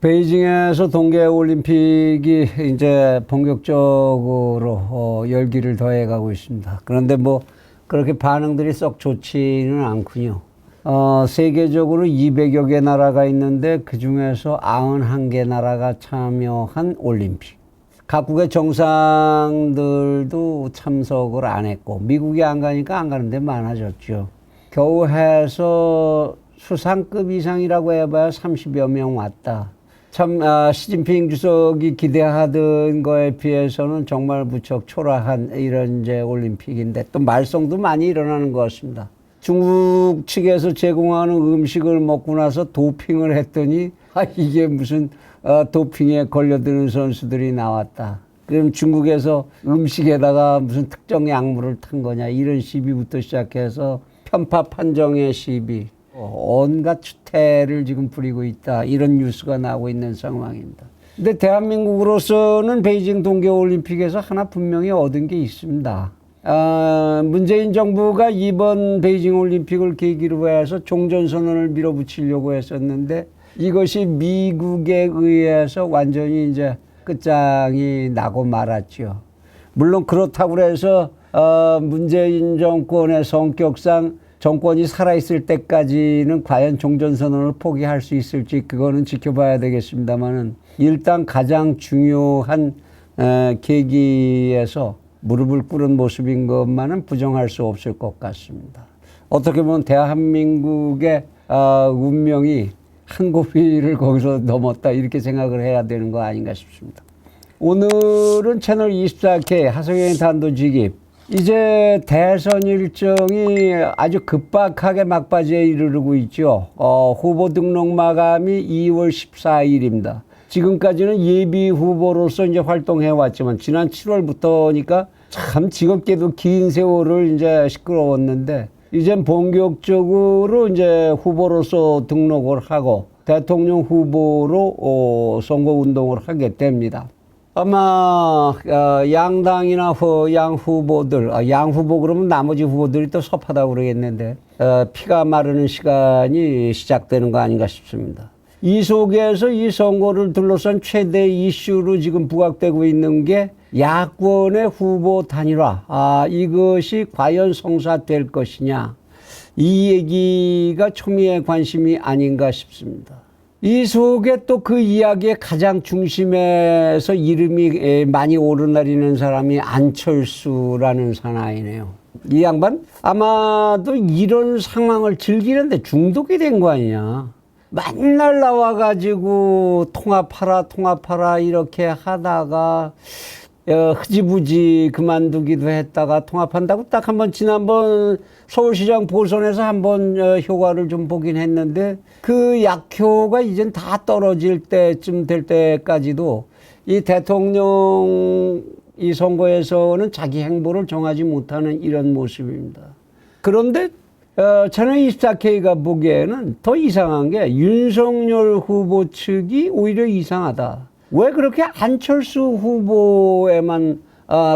베이징에서 동계올림픽이 이제 본격적으로 열기를 더해가고 있습니다. 그런데 뭐 그렇게 반응들이 썩 좋지는 않군요. 세계적으로 200여 개 나라가 있는데 그 중에서 91개 나라가 참여한 올림픽. 각국의 정상들도 참석을 안 했고 미국이 안 가니까 안 가는 데 많아졌죠. 겨우 해서 수상급 이상이라고 해봐야 30여 명 왔다. 참 시진핑 주석이 기대하던 거에 비해서는 정말 무척 초라한 이런 이제 올림픽인데 또 말썽도 많이 일어나는 것 같습니다. 중국 측에서 제공하는 음식을 먹고 나서 도핑을 했더니 이게 무슨 도핑에 걸려드는 선수들이 나왔다. 그럼 중국에서 음식에다가 무슨 특정 약물을 탄 거냐 이런 시비부터 시작해서 편파 판정의 시비. 온갖 추태를 지금 부리고 있다. 이런 뉴스가 나오고 있는 상황입니다. 근데 대한민국으로서는 베이징 동계올림픽에서 하나 분명히 얻은 게 있습니다. 문재인 정부가 이번 베이징 올림픽을 계기로 해서 종전선언을 밀어붙이려고 했었는데 이것이 미국에 의해서 완전히 이제 끝장이 나고 말았죠. 물론 그렇다고 해서 문재인 정권의 성격상 정권이 살아있을 때까지는 과연 종전선언을 포기할 수 있을지 그거는 지켜봐야 되겠습니다만은 일단 가장 중요한 계기에서 무릎을 꿇은 모습인 것만은 부정할 수 없을 것 같습니다. 어떻게 보면 대한민국의 운명이 한 고비를 거기서 넘었다 이렇게 생각을 해야 되는 거 아닌가 싶습니다. 오늘은 채널 24K 하성영의 단도직입. 이제 대선 일정이 아주 급박하게 막바지에 이르르고 있죠. 후보 등록 마감이 2월 14일입니다. 지금까지는 예비 후보로서 이제 활동해 왔지만 지난 7월부터니까 참 지겹게도 긴 세월을 이제 시끄러웠는데 이젠 본격적으로 이제 후보로서 등록을 하고 대통령 후보로 선거 운동을 하게 됩니다. 아마 양당이나 양 후보들, 양 후보 그러면 나머지 후보들이 또 섭하다고 그러겠는데 피가 마르는 시간이 시작되는 거 아닌가 싶습니다. 이 속에서 이 선거를 둘러싼 최대 이슈로 지금 부각되고 있는 게 야권의 후보 단일화. 이것이 과연 성사될 것이냐. 이 얘기가 초미의 관심이 아닌가 싶습니다. 이 속에 또 그 이야기의 가장 중심에서 이름이 많이 오르내리는 사람이 안철수라는 사나이네요. 이 양반 아마도 이런 상황을 즐기는데 중독이 된 거 아니냐. 맨날 나와가지고 통합하라 이렇게 하다가 흐지부지 그만두기도 했다가 통합한다고 딱 한번 지난번 서울시장 보선에서 한번 효과를 좀 보긴 했는데 그 약효가 이젠 다 떨어질 때쯤 될 때까지도 이 대통령 이 선거에서는 자기 행보를 정하지 못하는 이런 모습입니다. 그런데 채널 24K가 보기에는 더 이상한 게 윤석열 후보 측이 오히려 이상하다. 왜 그렇게 안철수 후보에만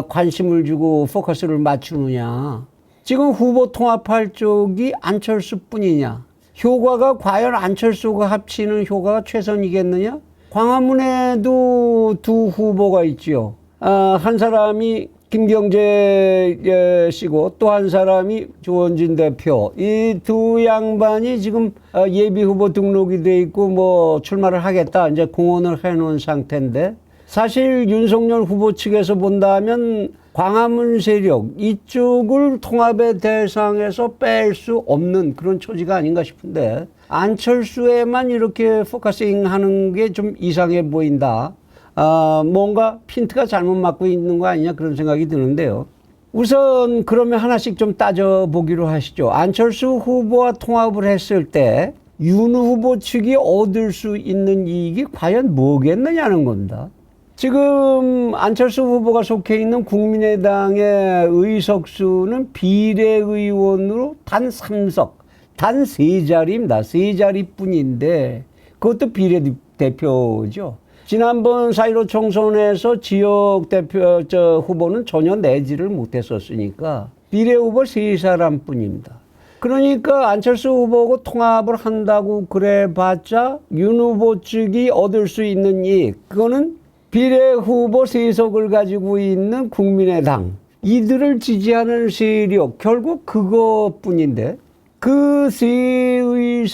관심을 주고 포커스를 맞추느냐. 지금 후보 통합할 쪽이 안철수뿐이냐. 효과가 과연 안철수가 합치는 효과가 최선이겠느냐. 광화문에도 두 후보가 있죠. 한 사람이 김경재 씨고 또 한 사람이 조원진 대표. 이 두 양반이 지금 예비 후보 등록이 돼 있고 뭐 출마를 하겠다 이제 공언을 해놓은 상태인데 사실 윤석열 후보 측에서 본다면 광화문 세력 이쪽을 통합의 대상에서 뺄 수 없는 그런 처지가 아닌가 싶은데 안철수에만 이렇게 포커싱 하는 게 좀 이상해 보인다. 뭔가 핀트가 잘못 맞고 있는 거 아니냐 그런 생각이 드는데요. 우선 그러면 하나씩 좀 따져보기로 하시죠. 안철수 후보와 통합을 했을 때 윤 후보 측이 얻을 수 있는 이익이 과연 뭐겠느냐는 겁니다. 지금 안철수 후보가 속해 있는 국민의당의 의석수는 비례의원으로 단 3석, 단 3자리입니다. 3자리뿐인데 그것도 비례대표죠. 지난번 4.15 총선에서 지역 대표 후보는 전혀 내지를 못했었으니까 비례 후보 3사람 뿐입니다. 그러니까 안철수 후보하고 통합을 한다고 그래봤자 윤 후보 측이 얻을 수 있는 이익, 그거는 비례 후보 세석을 가지고 있는 국민의당, 이들을 지지하는 세력, 결국 그것뿐인데 그 세의석의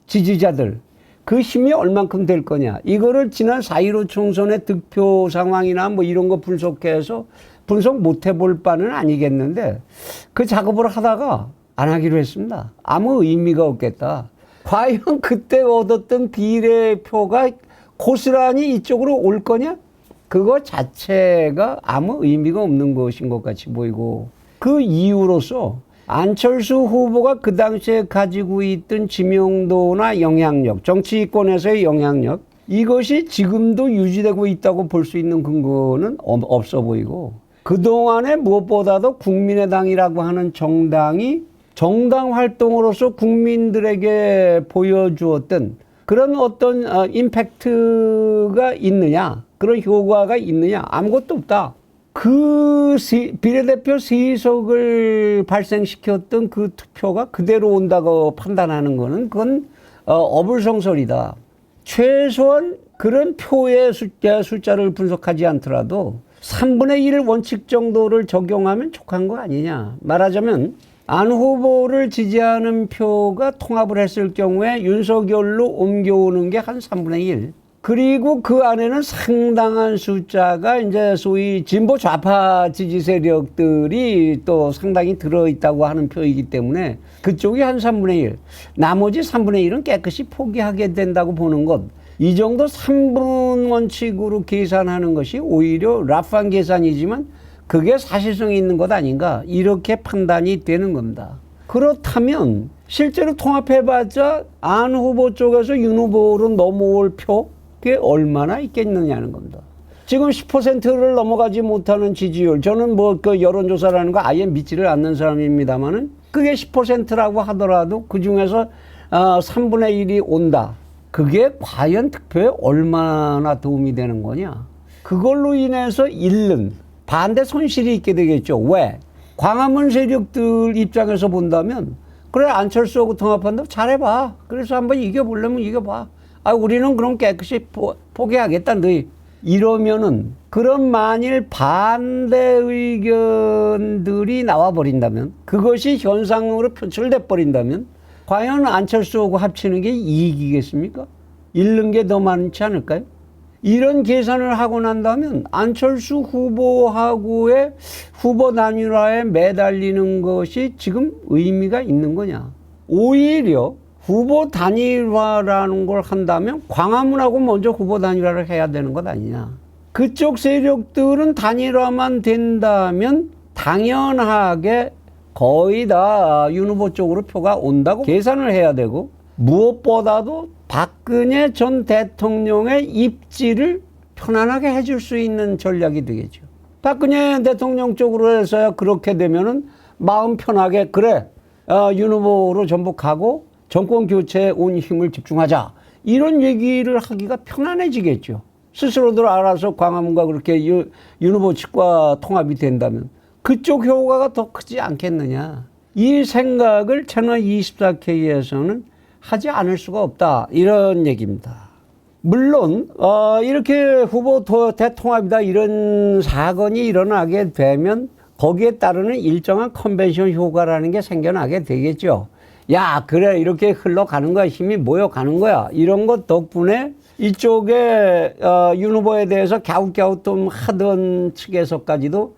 지지자들, 그 힘이 얼만큼 될 거냐. 이거를 지난 4.15 총선의 득표 상황이나 뭐 이런 거 분석 못 해볼 바는 아니겠는데 그 작업을 하다가 안 하기로 했습니다. 아무 의미가 없겠다. 과연 그때 얻었던 비례표가 고스란히 이쪽으로 올 거냐? 그거 자체가 아무 의미가 없는 것인 것 같이 보이고, 그 이유로서 안철수 후보가 그 당시에 가지고 있던 지명도나 영향력, 정치권에서의 영향력, 이것이 지금도 유지되고 있다고 볼 수 있는 근거는 없어 보이고, 그동안에 무엇보다도 국민의당이라고 하는 정당이 정당 활동으로서 국민들에게 보여주었던 그런 어떤 임팩트가 있느냐, 그런 효과가 있느냐, 아무것도 없다. 그 비례대표 세석을 발생시켰던 그 투표가 그대로 온다고 판단하는 거는 그건 어불성설이다. 최소한 그런 표의 숫자를 분석하지 않더라도 3분의 1 원칙 정도를 적용하면 족한 거 아니냐. 말하자면 안 후보를 지지하는 표가 통합을 했을 경우에 윤석열로 옮겨오는 게 한 3분의 1. 그리고 그 안에는 상당한 숫자가 이제 소위 진보 좌파 지지 세력들이 또 상당히 들어있다고 하는 표이기 때문에 그쪽이 한 3분의 1. 나머지 3분의 1은 깨끗이 포기하게 된다고 보는 것. 이 정도 3분 원칙으로 계산하는 것이 오히려 라프한 계산이지만 그게 사실성이 있는 것 아닌가, 이렇게 판단이 되는 겁니다. 그렇다면 실제로 통합해봤자 안 후보 쪽에서 윤 후보로 넘어올 표, 그게 얼마나 있겠느냐는 겁니다. 지금 10%를 넘어가지 못하는 지지율, 저는 뭐 그 여론조사라는 거 아예 믿지를 않는 사람입니다만은 그게 10%라고 하더라도 그 중에서 3분의 1이 온다. 그게 과연 득표에 얼마나 도움이 되는 거냐. 그걸로 인해서 잃는 반대 손실이 있게 되겠죠. 왜? 광화문 세력들 입장에서 본다면 그래, 안철수하고 통합한다고 잘해봐. 그래서 한번 이겨보려면 이겨봐. 우리는 그럼 깨끗이 포기하겠다. 너희. 이러면은 그런 만일 반대 의견들이 나와버린다면, 그것이 현상으로 표출돼 버린다면 과연 안철수하고 합치는 게 이익이겠습니까? 잃는 게 더 많지 않을까요? 이런 계산을 하고 난다면 안철수 후보하고의 후보 단일화에 매달리는 것이 지금 의미가 있는 거냐. 오히려 후보 단일화라는 걸 한다면 광화문하고 먼저 후보 단일화를 해야 되는 것 아니냐. 그쪽 세력들은 단일화만 된다면 당연하게 거의 다 윤 후보 쪽으로 표가 온다고 계산을 해야 되고, 무엇보다도 박근혜 전 대통령의 입지를 편안하게 해줄 수 있는 전략이 되겠죠. 박근혜 대통령 쪽으로 해서야 그렇게 되면은 마음 편하게 그래, 윤 후보로 전복하고 정권 교체에 온 힘을 집중하자, 이런 얘기를 하기가 편안해지겠죠. 스스로들 알아서 광화문과 그렇게 윤 후보 측과 통합이 된다면 그쪽 효과가 더 크지 않겠느냐. 이 생각을 채널 24K에서는 하지 않을 수가 없다, 이런 얘기입니다. 물론 이렇게 후보 대통합이다 이런 사건이 일어나게 되면 거기에 따르는 일정한 컨벤션 효과라는 게 생겨나게 되겠죠. 야, 그래, 이렇게 흘러가는 거야, 힘이 모여가는 거야, 이런 것 덕분에 이쪽에 윤 후보에 대해서 갸웃갸웃 좀 하던 측에서까지도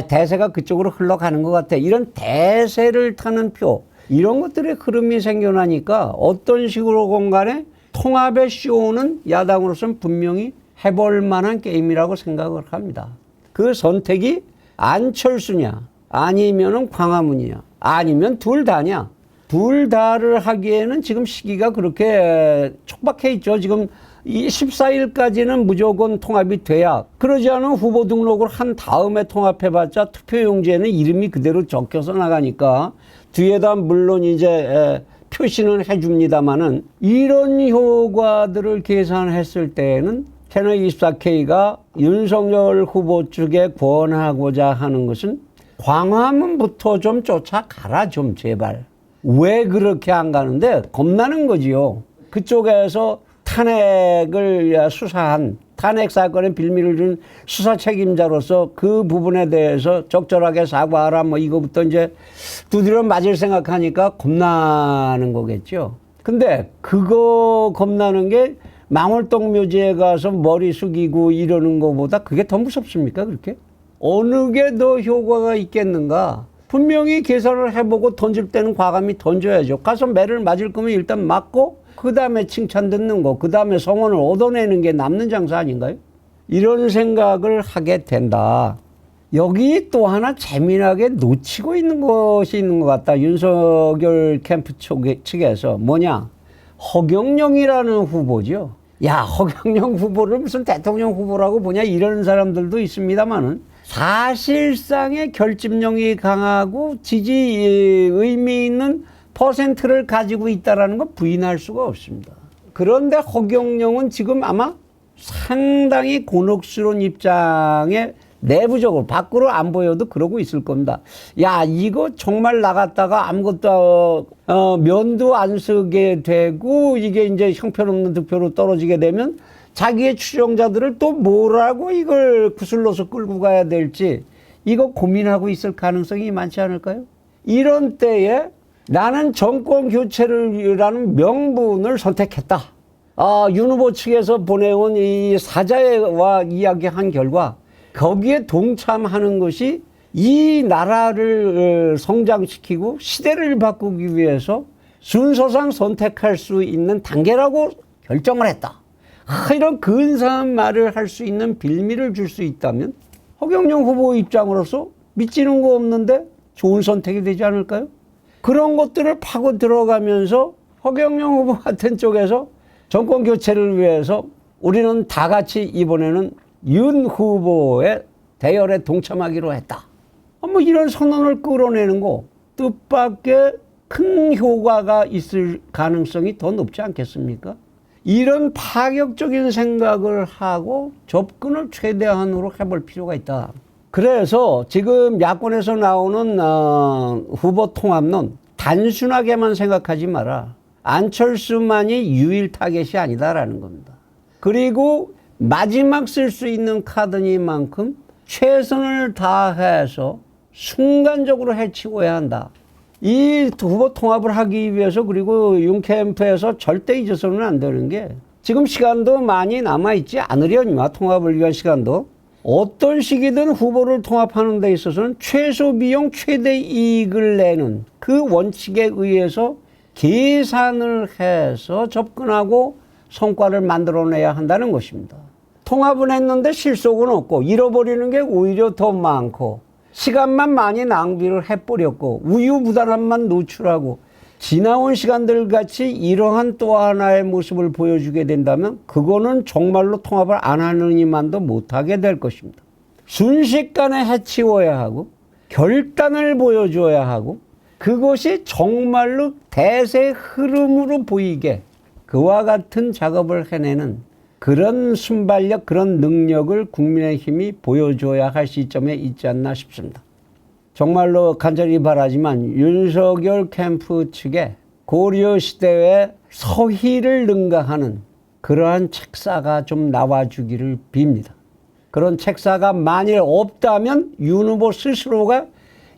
대세가 그쪽으로 흘러가는 것 같아, 이런 대세를 타는 표, 이런 것들의 흐름이 생겨나니까 어떤 식으로 공간에 통합의 쇼는 야당으로서는 분명히 해볼 만한 게임이라고 생각을 합니다. 그 선택이 안철수냐, 아니면은 광화문이냐, 아니면 둘 다냐. 둘 다를 하기에는 지금 시기가 그렇게 촉박해 있죠. 지금 이 14일까지는 무조건 통합이 돼야, 그러지 않으면 후보 등록을 한 다음에 통합해봤자 투표용지에는 이름이 그대로 적혀서 나가니까 뒤에다 물론 이제 표시는 해줍니다만은, 이런 효과들을 계산했을 때에는 채널 24K가 윤석열 후보 측에 권하고자 하는 것은 광화문부터 좀 쫓아가라 좀 제발. 왜 그렇게 안 가는데? 겁나는 거지요. 그쪽에서 탄핵을 수사한 탄핵 사건의 빌미를 준 수사 책임자로서 그 부분에 대해서 적절하게 사과하라 뭐 이거부터 이제 두드려 맞을 생각하니까 겁나는 거겠죠. 근데 그거 겁나는 게 망월동 묘지에 가서 머리 숙이고 이러는 것보다 그게 더 무섭습니까? 그렇게? 어느 게 더 효과가 있겠는가? 분명히 계산을 해보고 던질 때는 과감히 던져야죠. 가서 매를 맞을 거면 일단 맞고 그 다음에 칭찬 듣는 거, 그 다음에 성원을 얻어내는 게 남는 장사 아닌가요? 이런 생각을 하게 된다. 여기 또 하나 재미나게 놓치고 있는 것이 있는 것 같다. 윤석열 캠프 측에서 뭐냐? 허경영이라는 후보죠. 야, 허경영 후보를 무슨 대통령 후보라고 보냐 이런 사람들도 있습니다만은 사실상의 결집력이 강하고 지지 의미 있는 퍼센트를 가지고 있다는 거 부인할 수가 없습니다. 그런데 허경영은 지금 아마 상당히 곤혹스러운 입장에 내부적으로 밖으로 안 보여도 그러고 있을 겁니다. 야, 이거 정말 나갔다가 아무것도 면도 안 쓰게 되고 이게 이제 형편없는 득표로 떨어지게 되면 자기의 추종자들을 또 뭐라고 이걸 구슬러서 끌고 가야 될지 이거 고민하고 있을 가능성이 많지 않을까요? 이런 때에 나는 정권 교체를라는 명분을 선택했다. 윤 후보 측에서 보내온 이 사자와 이야기한 결과 거기에 동참하는 것이 이 나라를 성장시키고 시대를 바꾸기 위해서 순서상 선택할 수 있는 단계라고 결정을 했다. 이런 근사한 말을 할 수 있는 빌미를 줄 수 있다면 허경영 후보 입장으로서 믿지는 거 없는데 좋은 선택이 되지 않을까요? 그런 것들을 파고 들어가면서 허경영 후보 같은 쪽에서 정권 교체를 위해서 우리는 다 같이 이번에는 윤 후보의 대열에 동참하기로 했다. 뭐 이런 선언을 끌어내는 거 뜻밖의 큰 효과가 있을 가능성이 더 높지 않겠습니까? 이런 파격적인 생각을 하고 접근을 최대한으로 해볼 필요가 있다. 그래서 지금 야권에서 나오는 후보 통합론 단순하게만 생각하지 마라. 안철수만이 유일 타겟이 아니다라는 겁니다. 그리고 마지막 쓸 수 있는 카드니만큼 최선을 다해서 순간적으로 해치워야 한다. 이 후보 통합을 하기 위해서 그리고 윤 캠프에서 절대 잊어서는 안 되는 게 지금 시간도 많이 남아있지 않으려니와 통합을 위한 시간도 어떤 시기든 후보를 통합하는 데 있어서는 최소 비용 최대 이익을 내는 그 원칙에 의해서 계산을 해서 접근하고 성과를 만들어내야 한다는 것입니다. 통합은 했는데 실속은 없고 잃어버리는 게 오히려 더 많고 시간만 많이 낭비를 해버렸고 우유부단함만 노출하고 지나온 시간들 같이 이러한 또 하나의 모습을 보여주게 된다면 그거는 정말로 통합을 안 하느니만도 못하게 될 것입니다. 순식간에 해치워야 하고 결단을 보여줘야 하고 그것이 정말로 대세의 흐름으로 보이게 그와 같은 작업을 해내는 그런 순발력, 그런 능력을 국민의힘이 보여줘야 할 시점에 있지 않나 싶습니다. 정말로 간절히 바라지만 윤석열 캠프 측에 고려시대의 서희를 능가하는 그러한 책사가 좀 나와주기를 빕니다. 그런 책사가 만일 없다면 윤 후보 스스로가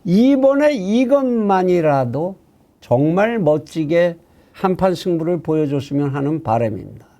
이번에 이것만이라도 정말 멋지게 한판 승부를 보여줬으면 하는 바람입니다.